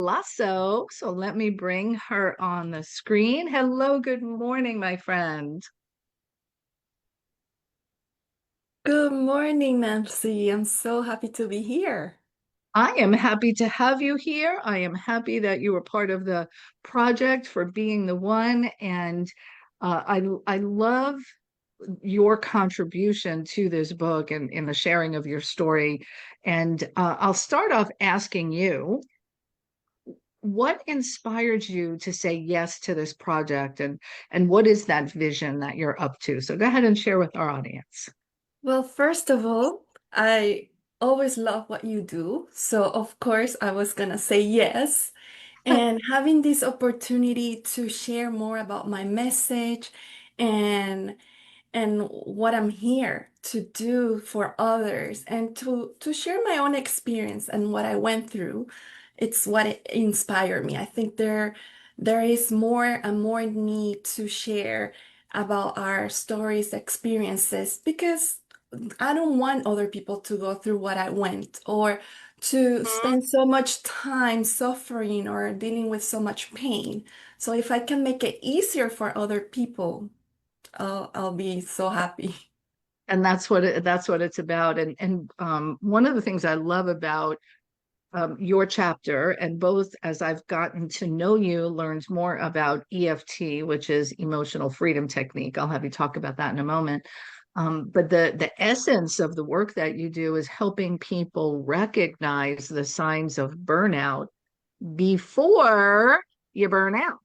Lasso. So let me bring her on the screen. Hello, good morning, my friend. Good morning, Nancy. I'm so happy to be here. I am happy to have you here. I am happy that you were part of the project for being the one. And I love your contribution to this book and in the sharing of your story. And I'll start off asking you, what inspired you to say yes to this project and what is that vision that you're up to? So go ahead and share with our audience. Well, first of all, I always love what you do. So, of course, I was gonna say yes. And having this opportunity to share more about my message and and what I'm here to do for others and to share my own experience and what I went through. It's what it inspired me. I think there is more and more need to share about our stories, experiences, because I don't want other people to go through what I went or to Mhm. spend so much time suffering or dealing with so much pain. So if I can make it easier for other people, I'll be so happy. And that's what it's about. And one of the things I love about your chapter, and both as I've gotten to know you, learned more about EFT, which is emotional freedom technique. I'll have you talk about that in a moment. But the essence of the work that you do is helping people recognize the signs of burnout before you burn out.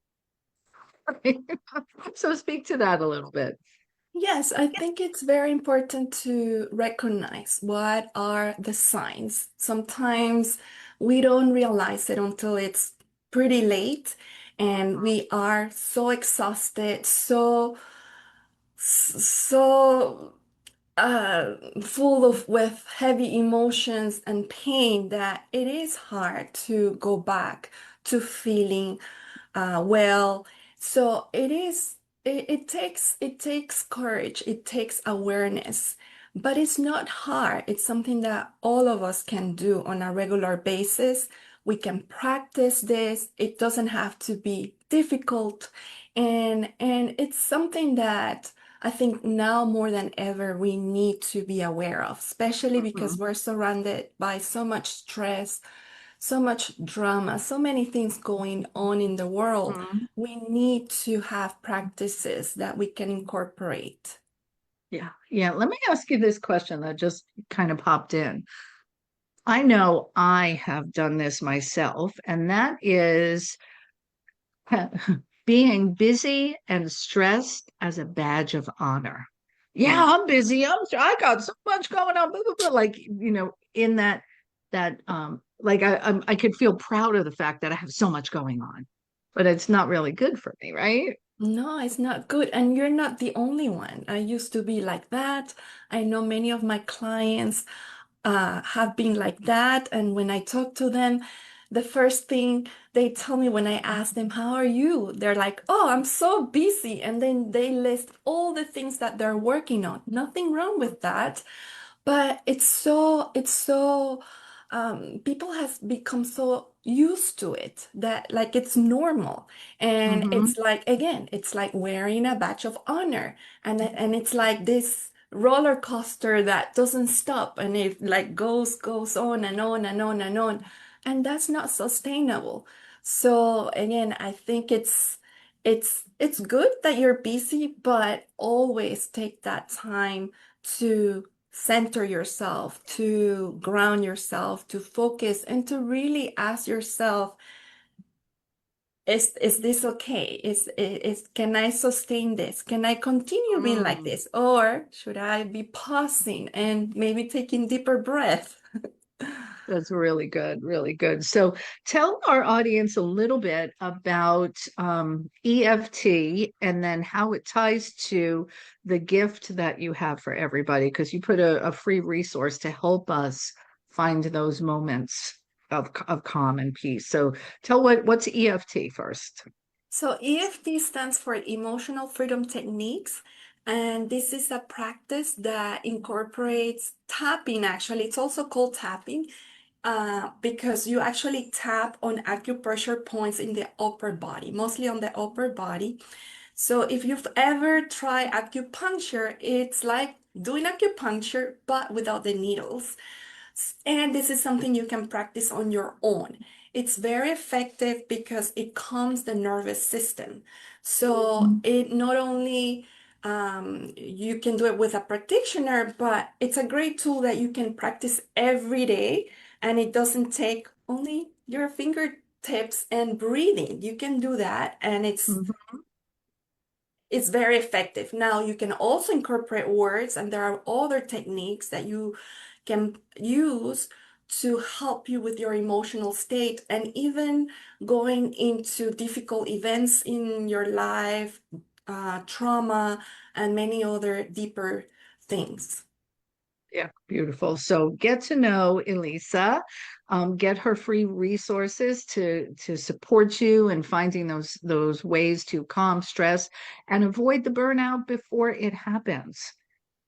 So speak to that a little bit. Yes, I think it's very important to recognize what are the signs. Sometimes we don't realize it until it's pretty late and we are so exhausted, so full of with heavy emotions and pain that it is hard to go back to feeling well. So it takes courage, it takes awareness, but it's not hard. It's something that all of us can do on a regular basis. We can practice this. It doesn't have to be difficult, and it's something that I think now more than ever we need to be aware of, especially because Mhm. we're surrounded by so much stress, so much drama, so many things going on in the world. Mhm. We need to have practices that we can incorporate. Yeah, yeah. Let me ask you this question that just kind of popped in. I know I have done this myself, and that is being busy and stressed as a badge of honor. Yeah, I'm busy. I got so much going on. Blah, blah, blah. Like, in I could feel proud of the fact that I have so much going on, but it's not really good for me, right? No, it's not good. And you're not the only one. I used to be like that. I know many of my clients have been like that. And when I talk to them, the first thing they tell me when I ask them, "How are you?" They're like, "Oh, I'm so busy." And then they list all the things that they're working on. Nothing wrong with that. But people has become so used to it that like it's normal. And Mm-hmm. it's like, again, it's like wearing a badge of honor. And it's like this roller coaster that doesn't stop and it like goes on and on and on and on. And that's not sustainable. So again, I think it's good that you're busy, but always take that time to center yourself, to ground yourself, to focus, and to really ask yourself, is this okay? Can I sustain this? Can I continue being like Mm. this? Or should I be pausing and maybe taking deeper breath? That's really good, really good. So tell our audience a little bit about EFT and then how it ties to the gift that you have for everybody, because you put a free resource to help us find those moments of calm and peace. So tell what's EFT first. So EFT stands for Emotional Freedom Techniques. And this is a practice that incorporates tapping, actually. It's also called tapping. because you actually tap on acupressure points in the upper body, mostly on the upper body. So if you've ever tried acupuncture, it's like doing acupuncture, but without the needles. And this is something you can practice on your own. It's very effective because it calms the nervous system. So it not only you can do it with a practitioner, but it's a great tool that you can practice every day, and it doesn't take only your fingertips and breathing. You can do that, and Mhm. it's very effective. Now, you can also incorporate words, and there are other techniques that you can use to help you with your emotional state and even going into difficult events in your life, trauma, and many other deeper things. Yeah, beautiful. So get to know Elisa, get her free resources to support you in finding those ways to calm stress and avoid the burnout before it happens.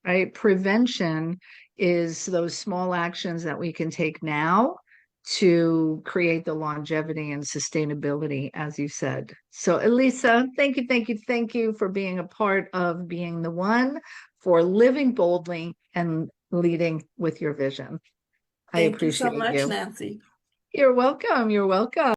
Right? Prevention is those small actions that we can take now to create the longevity and sustainability, as you said. So, Elisa, thank you, thank you, thank you for being a part of Being the One, for living boldly and leading with your vision. I Thank you so appreciate much, you. Nancy. You're welcome. You're welcome.